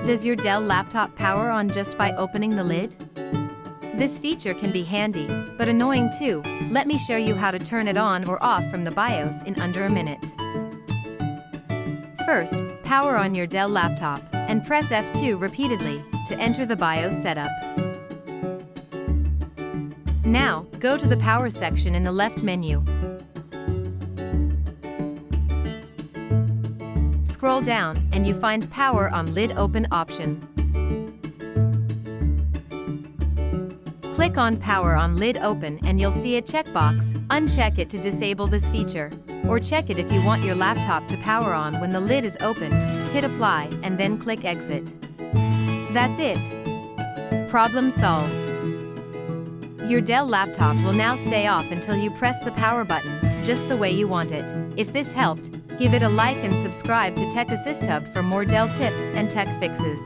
Does your Dell laptop power on just by opening the lid? This feature can be handy, but annoying too. Let me show you how to turn it on or off from the BIOS in under a minute. First, power on your Dell laptop, and press F2 repeatedly to enter the BIOS setup. Now, go to the Power section in the left menu. Scroll down, and you find Power on Lid Open option. Click on Power on Lid Open and you'll see a checkbox. Uncheck it to disable this feature, or check it if you want your laptop to power on when the lid is opened. Hit Apply and then click Exit. That's it. Problem solved. Your Dell laptop will now stay off until you press the power button, just the way you want it. If this helped, give it a like and subscribe to Tech Assist Hub for more Dell tips and tech fixes.